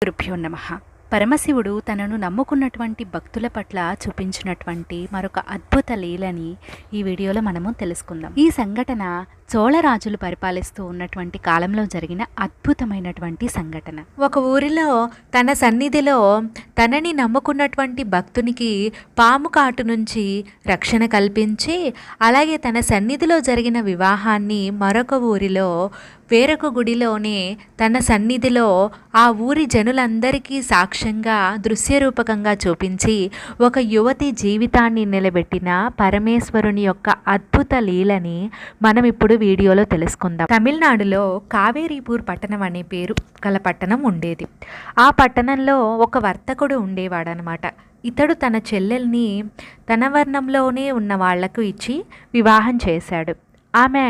గురుభ్యో నమః. పరమశివుడు తనను నమ్ముకున్నటువంటి భక్తుల పట్ల చూపించినటువంటి మరొక అద్భుత లీలని ఈ వీడియోలో మనము తెలుసుకుందాం. ఈ సంఘటన చోళరాజులు పరిపాలిస్తూ ఉన్నటువంటి కాలంలో జరిగిన అద్భుతమైనటువంటి సంఘటన. ఒక ఊరిలో తన సన్నిధిలో తనని నమ్ముకున్నటువంటి భక్తునికి పాము కాటు నుంచి రక్షణ కల్పించి, అలాగే తన సన్నిధిలో జరిగిన వివాహాన్ని మరొక ఊరిలో వేరొక గుడిలోనే తన సన్నిధిలో ఆ ఊరి జనులందరికీ సాక్ష్యంగా దృశ్యరూపకంగా చూపించి ఒక యువతి జీవితాన్ని నిలబెట్టిన పరమేశ్వరుని యొక్క అద్భుత లీలని మనం ఇప్పుడు వీడియోలో తెలుసుకుందాం. తమిళనాడులో కావేరీపూర్ పట్టణం అనే పేరు గల పట్టణం ఉండేది. ఆ పట్టణంలో ఒక వర్తకుడు ఉండేవాడనమాట. ఇతడు తన చెల్లెల్ని తన వర్ణంలోనే ఉన్న వాళ్లకు ఇచ్చి వివాహం చేశాడు. ఆమె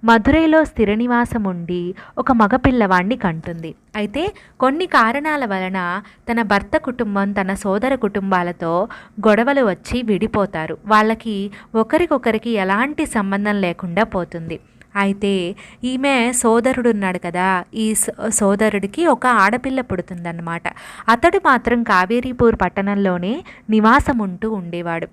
మధురైలో స్థిర నివాసం ఉండి ఒక మగపిల్లవాణ్ణి కంటుంది. అయితే కొన్ని కారణాల వలన తన భర్త కుటుంబం తన సోదర కుటుంబాలతో గొడవలు వచ్చి విడిపోతారు. వాళ్ళకి ఒకరికొకరికి ఎలాంటి సంబంధం లేకుండా పోతుంది. అయితే ఈమె సోదరుడున్నాడు కదా, ఈ సోదరుడికి ఒక ఆడపిల్ల పుడుతుందన్నమాట. అతడు మాత్రం కావేరీపూర్ పట్టణంలోనే నివాసం ఉంటూ ఉండేవాడు.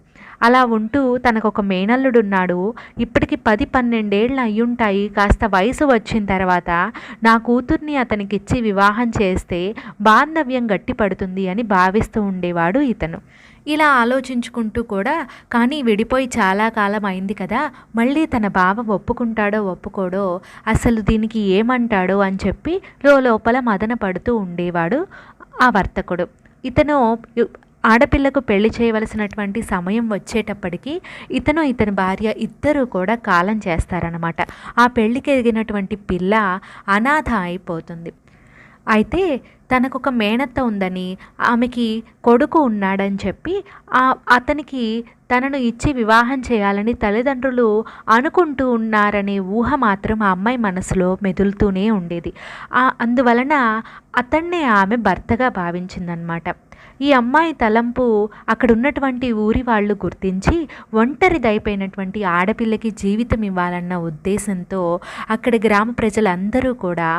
అలా ఉంటూ తనకు ఒక మేనల్లుడున్నాడు. ఇప్పటికి 10-12 ఏళ్ళు అయ్యుంటాయి. కాస్త వయసు వచ్చిన తర్వాత నా కూతుర్ని అతనికిచ్చి వివాహం చేస్తే బాంధవ్యం గట్టి పడుతుంది అని భావిస్తూ ఉండేవాడు ఇతను. ఇలా ఆలోచించుకుంటూ కూడా, కానీ విడిపోయి చాలా కాలం అయింది కదా, మళ్ళీ తన బావ ఒప్పుకుంటాడో ఒప్పుకోడో, అసలు దీనికి ఏమంటాడో అని చెప్పి లోపల మదన పడుతూ ఉండేవాడు ఆ వర్తకుడు. ఇతను ఆడపిల్లకు పెళ్లి చేయవలసినటువంటి సమయం వచ్చేటప్పటికి ఇతని భార్య ఇద్దరూ కూడా కాలం చేస్తారనమాట. ఆ పెళ్లికి ఎదిగినటువంటి పిల్ల అనాథ అయిపోతుంది. అయితే తనకు ఒక మేనత్త ఉందని, ఆమెకి కొడుకు ఉన్నాడని చెప్పి అతనికి తనను ఇచ్చి వివాహం చేయాలని తల్లిదండ్రులు అనుకుంటూ ఉన్నారనే ఊహ మాత్రం ఆ అమ్మాయి మనసులో మెదులుతూనే ఉండేది. అందువలన అతన్నే ఆమె భర్తగా భావించిందనమాట. ఈ అమ్మాయి తలంపు అక్కడ ఉన్నటువంటి ఊరి వాళ్ళు గుర్తించి ఒంటరిదైపోయినటువంటి ఆడపిల్లకి జీవితం ఇవ్వాలన్న ఉద్దేశంతో అక్కడి గ్రామ ప్రజలందరూ కూడా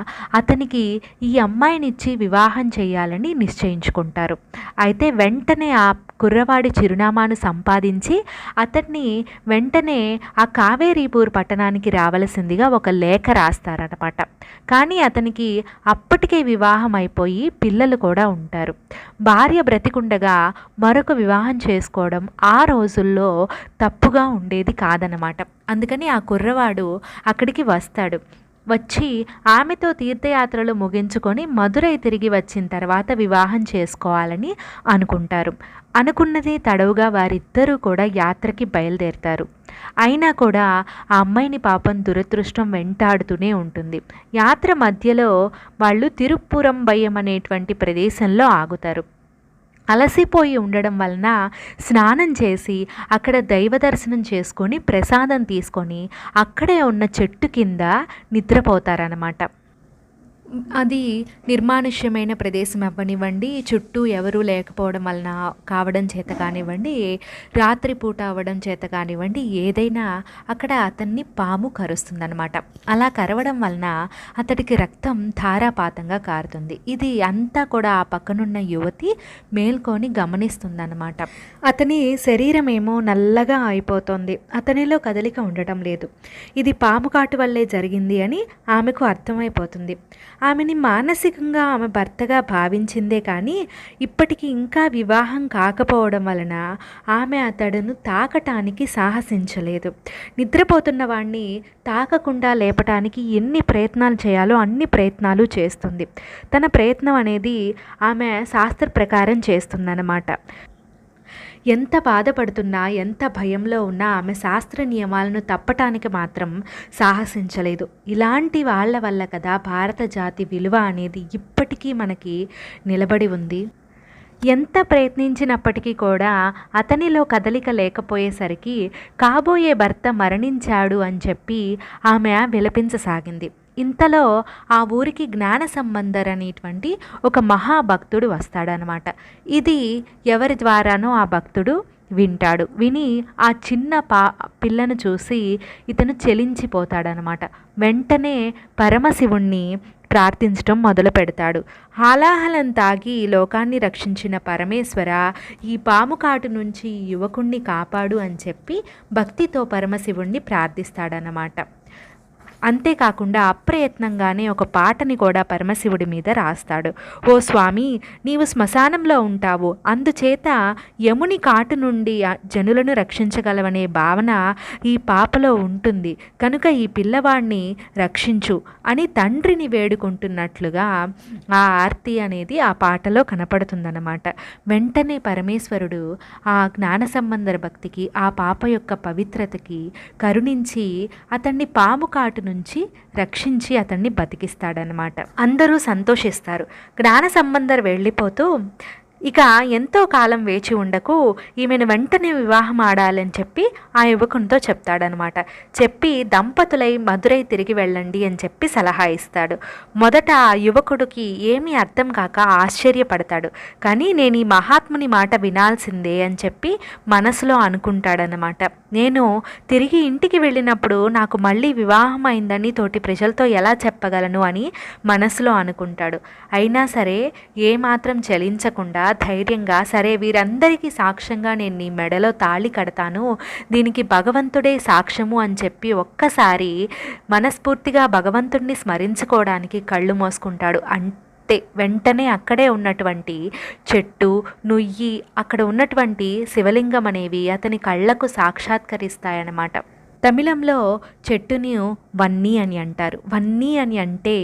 అతనికి ఈ అమ్మాయినిచ్చి వివాహం చేయాలని నిశ్చయించుకుంటారు. అయితే వెంటనే ఆ కుర్రవాడి చిరునామాను సంపాదించి అతన్ని వెంటనే ఆ కావేరీపూర్ పట్టణానికి రావలసిందిగా ఒక లేఖ రాస్తారనమాట. కానీ అతనికి అప్పటికే వివాహం అయిపోయి పిల్లలు కూడా ఉంటారు. భార్య బ్రతికుండగా మరొక వివాహం చేసుకోవడం ఆ రోజుల్లో తప్పుగా ఉండేది కాదనమాట. అందుకని ఆ కుర్రవాడు అక్కడికి వస్తాడు. వచ్చి ఆమెతో తీర్థయాత్రలు ముగించుకొని మధురై తిరిగి వచ్చిన తర్వాత వివాహం చేసుకోవాలని అనుకుంటారు. అనుకున్నదే తడవుగా వారిద్దరూ కూడా యాత్రకి బయలుదేరుతారు. అయినా కూడా ఆ అమ్మాయిని పాపం దురదృష్టం వెంటాడుతూనే ఉంటుంది. యాత్ర మధ్యలో వాళ్ళు తిరుప్పురంబయ్యం అనేటువంటి ప్రదేశంలో ఆగుతారు. అలసిపోయి ఉండడం వలన స్నానం చేసి అక్కడ దైవ దర్శనం చేసుకొని ప్రసాదం తీసుకొని అక్కడే ఉన్న చెట్టు కింద నిద్రపోతారన్నమాట. అది నిర్మానుష్యమైన ప్రదేశం అవ్వనివ్వండి, చుట్టూ ఎవరూ లేకపోవడం వలన కావడం చేత కానివ్వండి, రాత్రిపూట అవ్వడం చేత కానివ్వండి, ఏదైనా అక్కడ అతన్ని పాము కరుస్తుందన్నమాట. అలా కరవడం వలన అతడికి రక్తం ధారాపాతంగా కారుతుంది. ఇది అంతా కూడా ఆ పక్కనున్న యువతి మేల్కొని గమనిస్తుందన్నమాట. అతని శరీరం ఏమో నల్లగా అయిపోతుంది. అతనిలో కదలిక ఉండటం లేదు. ఇది పాము కాటు వల్లే జరిగింది అని ఆమెకు అర్థమైపోతుంది. ఆమెని మానసికంగా ఆమె భర్తగా భావించిందే కానీ ఇప్పటికీ ఇంకా వివాహం కాకపోవడం వలన ఆమె అతడును తాకటానికి సాహసించలేదు. నిద్రపోతున్న వాణ్ణి తాకకుండా లేపటానికి ఎన్ని ప్రయత్నాలు చేయాలో అన్ని ప్రయత్నాలు చేస్తుంది. తన ప్రయత్నం అనేది ఆమె శాస్త్ర ప్రకారం చేస్తుందన్నమాట. ఎంత బాధపడుతున్నా, ఎంత భయంలో ఉన్నా ఆమె శాస్త్ర నియమాలను తప్పటానికి మాత్రం సాహసించలేదు. ఇలాంటి వాళ్ళ వల్ల కదా భారత జాతి విలువ అనేది ఇప్పటికీ మనకి నిలబడి ఉంది. ఎంత ప్రయత్నించినప్పటికీ కూడా అతనిలో కదలిక లేకపోయేసరికి కాబోయే భర్త మరణించాడు అని చెప్పి ఆమె విలపించసాగింది. ఇంతలో ఆ ఊరికి జ్ఞాన సంబంధర్ అనేటువంటి ఒక మహాభక్తుడు వస్తాడనమాట. ఇది ఎవరి ద్వారానో ఆ భక్తుడు వింటాడు. విని ఆ చిన్న పిల్లను చూసి ఇతను చెలించిపోతాడనమాట. వెంటనే పరమశివుణ్ణి ప్రార్థించడం మొదలు పెడతాడు. హాలాహలం తాగి లోకాన్ని రక్షించిన పరమేశ్వర, ఈ పాము కాటు నుంచి ఈ యువకుణ్ణి కాపాడు అని చెప్పి భక్తితో పరమశివుణ్ణి ప్రార్థిస్తాడనమాట. అంతేకాకుండా అప్రయత్నంగానే ఒక పాటని కూడా పరమశివుడి మీద రాస్తాడు. ఓ స్వామి, నీవు శ్మశానంలో ఉంటావు, అందుచేత యముని కాటు నుండి జనులను రక్షించగలవనే భావన ఈ పాపలో ఉంటుంది, కనుక ఈ పిల్లవాడిని రక్షించు అని తండ్రిని వేడుకుంటున్నట్లుగా ఆ ఆర్తి అనేది ఆ పాటలో కనపడుతుందన్నమాట. వెంటనే పరమేశ్వరుడు ఆ జ్ఞాన సంబంధ భక్తికి, ఆ పాప యొక్క పవిత్రతకి కరుణించి అతన్ని పాము కాటు నుంచి రక్షించి అతన్ని బతికిస్తాడనమాట. అందరూ సంతోషిస్తారు. జ్ఞాన సంబంధర్ వెళ్ళిపోతూ, ఇక ఎంతో కాలం వేచి ఉండకు, ఈమెను వెంటనే వివాహం ఆడాలని చెప్పి ఆ యువకునితో చెప్తాడనమాట. చెప్పి దంపతులై మధురై తిరిగి వెళ్ళండి అని చెప్పి సలహా ఇస్తాడు. మొదట ఆ యువకుడికి ఏమీ అర్థం కాక ఆశ్చర్యపడతాడు. కానీ నేను ఈ మహాత్ముని మాట వినాల్సిందే అని చెప్పి మనసులో అనుకుంటాడనమాట. నేను తిరిగి ఇంటికి వెళ్ళినప్పుడు నాకు మళ్ళీ వివాహం అయిందని తోటి ప్రజలతో ఎలా చెప్పగలను అని మనసులో అనుకుంటాడు. అయినా సరే ఏమాత్రం చలించకుండా ధైర్యంగా, సరే వీరందరికీ సాక్ష్యంగా నేను నీ మెడలో తాళి కడతాను, దీనికి భగవంతుడే సాక్ష్యము అని చెప్పి ఒక్కసారి మనస్ఫూర్తిగా భగవంతుడిని స్మరించుకోవడానికి కళ్ళు మూసుకుంటాడు. వెంటనే అక్కడే ఉన్నటువంటి చెట్టు, నుయ్యి, అక్కడ ఉన్నటువంటి శివలింగం అనేవి అతని కళ్ళకు సాక్షాత్కరిస్తాయన్నమాట. తమిళంలో చెట్టుని వన్నీ అని అంటారు. వన్నీ అని అంటే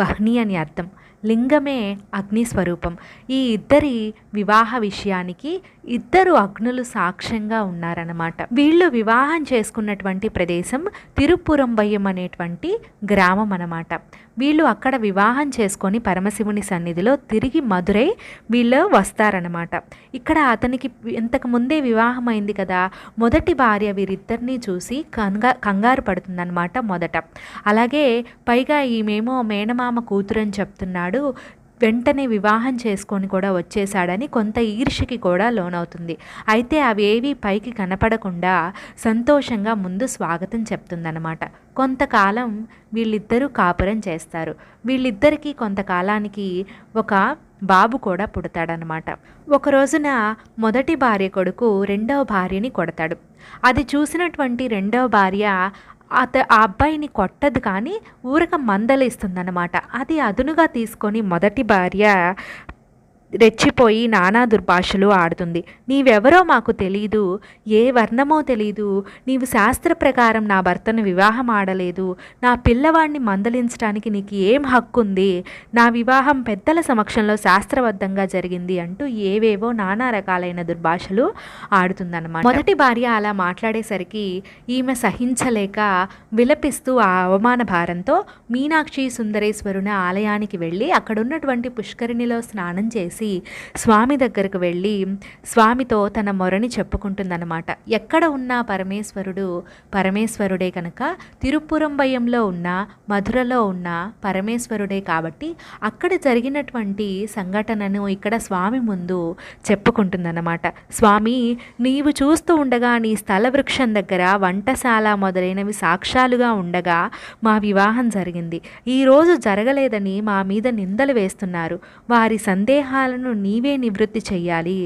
వహ్ని అని అర్థం. లింగమే అగ్ని స్వరూపం. ఈ ఇద్దరి వివాహ విషయానికి ఇద్దరు అగ్నులు సాక్ష్యంగా ఉన్నారన్నమాట. వీళ్ళు వివాహం చేసుకున్నటువంటి ప్రదేశం తిరుపురంబయ్యం అనేటువంటి గ్రామం అన్నమాట. వీళ్ళు అక్కడ వివాహం చేసుకొని పరమశివుని సన్నిధిలో తిరిగి మధురై వీళ్ళు వస్తారనమాట. ఇక్కడ అతనికి ఇంతకు ముందే వివాహం అయింది కదా, మొదటి భార్య వీరిద్దరినీ చూసి కంగారు పడుతుందన్నమాట మొదట. అలాగే పైగా ఈమెమో మేనమామ కూతురని చెప్తున్నాడు, వెంటనే వివాహం చేసుకొని కూడా వచ్చేసాడని కొంత ఈర్ష్యకి కూడా లోనవుతుంది. అయితే అవేవి పైకి కనపడకుండా సంతోషంగా ముందు స్వాగతం చెప్తుందన్నమాట. కొంతకాలం వీళ్ళిద్దరూ కాపురం చేస్తారు. వీళ్ళిద్దరికీ కొంతకాలానికి ఒక బాబు కూడా పుడతాడనమాట. ఒక రోజున మొదటి భార్య కొడుకు రెండవ భార్యని కొడతాడు. అది చూసినటువంటి రెండవ భార్య ఆ అబ్బాయిని కొట్టదు, కానీ ఊరక మందలిస్తుందన్నమాట. అది అదునుగా తీసుకొని మొదటి భార్య రెచ్చిపోయి నానా దుర్భాషలు ఆడుతుంది. నీవెవరో మాకు తెలీదు, ఏ వర్ణమో తెలీదు, నీవు శాస్త్ర ప్రకారం నా భర్తను వివాహం ఆడలేదు, నా పిల్లవాడిని మందలించడానికి నీకు ఏం హక్కు ఉంది, నా వివాహం పెద్దల సమక్షంలో శాస్త్రబద్ధంగా జరిగింది అంటూ ఏవేవో నానా రకాలైన దుర్భాషలు ఆడుతుందన్నమాట. మొదటి భార్య అలా మాట్లాడేసరికి ఈమె సహించలేక విలపిస్తూ ఆ అవమాన భారంతో మీనాక్షి సుందరేశ్వరుని ఆలయానికి వెళ్ళి అక్కడున్నటువంటి పుష్కరిణిలో స్నానం చేసి స్వామి దగ్గరకు వెళ్ళి స్వామితో తన మొరని చెప్పుకుంటుందన్నమాట. ఎక్కడ ఉన్నా పరమేశ్వరుడు పరమేశ్వరుడే కనుక తిరుపురంబయ్యంలో ఉన్న మధురలో ఉన్న పరమేశ్వరుడే కాబట్టి అక్కడ జరిగినటువంటి సంఘటనను ఇక్కడ స్వామి ముందు చెప్పుకుంటుందన్నమాట. స్వామి, నీవు చూస్తూ ఉండగా నీ స్థల వృక్షం దగ్గర వంటశాల మొదలైనవి సాక్ష్యాలుగా ఉండగా మా వివాహం జరిగింది. ఈరోజు జరగలేదని మా మీద నిందలు వేస్తున్నారు. వారి సందేహాలను నీవే నివృత్తి చెయ్యాలి,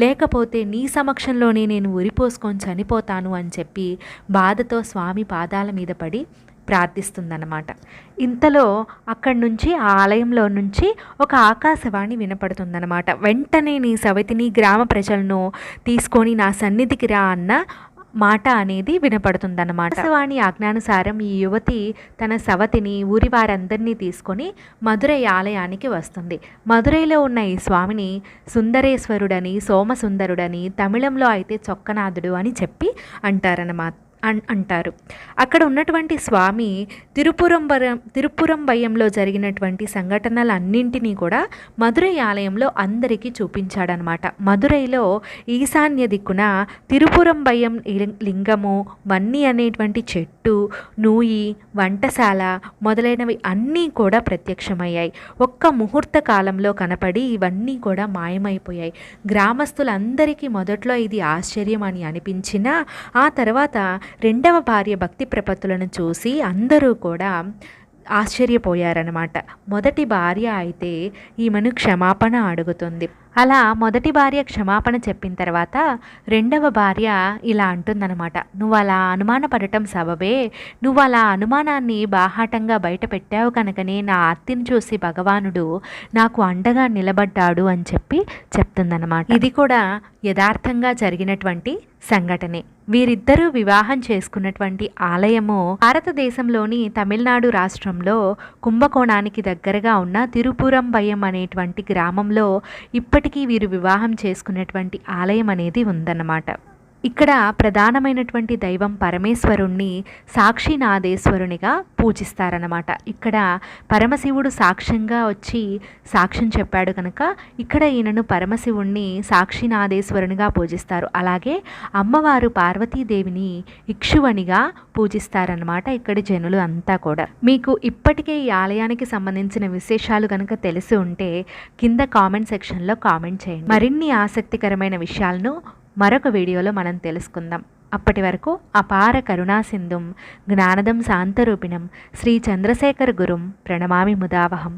లేకపోతే నీ సమక్షంలోనే నేను ఉరిపోసుకొని చనిపోతాను అని చెప్పి బాధతో స్వామి పాదాల మీద పడి ప్రార్థిస్తుందన్నమాట. ఇంతలో అక్కడి నుంచి ఆ ఆలయంలో నుంచి ఒక ఆకాశవాణి వినపడుతుందన్నమాట. వెంటనే నీ సవతిని గ్రామ ప్రజలను తీసుకొని నా సన్నిధికి రా అన్న మాట అనేది వినపడుతుందన్నమాట. ఆకాశవాణి ఆజ్ఞానుసారం ఈ యువతి తన సవతిని ఊరి వారందరినీ తీసుకొని మధురై ఆలయానికి వస్తుంది. మధురైలో ఉన్న ఈ స్వామిని సుందరేశ్వరుడని, సోమసుందరుడని, తమిళంలో అయితే చొక్కనాథుడు అని చెప్పి అంటారు. అక్కడ ఉన్నటువంటి స్వామి తిరుపురంబయ్యంలో జరిగినటువంటి సంఘటనలన్నింటినీ కూడా మధురై ఆలయంలో అందరికీ చూపించాడనమాట. మధురైలో ఈశాన్య దిక్కున తిరుపురంబయ్యం లింగము, వన్ని అనేటువంటి చెట్టు, నూయి, వంటశాల మొదలైనవి అన్నీ కూడా ప్రత్యక్షమయ్యాయి. ఒక్క ముహూర్త కాలంలో కనపడి ఇవన్నీ కూడా మాయమైపోయాయి. గ్రామస్తులందరికీ మొదట్లో ఇది ఆశ్చర్యం అని అనిపించినా ఆ తర్వాత రెండవ భార్య భక్తి ప్రపత్తులను చూసి అందరూ కూడా ఆశ్చర్యపోయారనమాట. మొదటి భార్య అయితే ఈమెను క్షమాపణ అడుగుతుంది. అలా మొదటి భార్య క్షమాపణ చెప్పిన తర్వాత రెండవ భార్య ఇలా అంటుందన్నమాట, నువ్వు అలా అనుమానపడటం సబబే, నువ్వు అలా అనుమానాన్ని బాహాటంగా బయట పెట్టావు కనుకనే నా ఆర్తిని చూసి భగవానుడు నాకు అండగా నిలబడ్డాడు అని చెప్పి చెప్తుందన్నమాట. ఇది కూడా యథార్థంగా జరిగినటువంటి సంఘటనే. వీరిద్దరూ వివాహం చేసుకున్నటువంటి ఆలయము భారతదేశంలోని తమిళనాడు రాష్ట్రంలో కుంభకోణానికి దగ్గరగా ఉన్న తిరుపురంబయం అనేటువంటి గ్రామంలో ఇప్పటికీ వీరు వివాహం చేసుకున్నటువంటి ఆలయం అనేది ఉందన్నమాట. ఇక్కడ ప్రధానమైనటువంటి దైవం పరమేశ్వరుణ్ణి సాక్షినాథేశ్వరునిగా పూజిస్తారన్నమాట. ఇక్కడ పరమశివుడు సాక్ష్యంగా వచ్చి సాక్ష్యం చెప్పాడు కనుక ఇక్కడ ఈయనను పరమశివుణ్ణి సాక్షినాథేశ్వరునిగా పూజిస్తారు. అలాగే అమ్మవారు పార్వతీదేవిని ఇక్షువనిగా పూజిస్తారన్నమాట ఇక్కడి జనులు అంతా కూడా. మీకు ఇప్పటికే ఈ ఆలయానికి సంబంధించిన విశేషాలు కనుక తెలిసి ఉంటే కింద కామెంట్ సెక్షన్లో కామెంట్ చేయండి. మరిన్ని ఆసక్తికరమైన విషయాలను మరొక వీడియోలో మనం తెలుసుకుందాం. అప్పటి వరకు అపార కరుణాసింధుం జ్ఞానదం శాంతరూపిణం శ్రీ చంద్రశేఖర గురుం ప్రణమామి ముదావహం.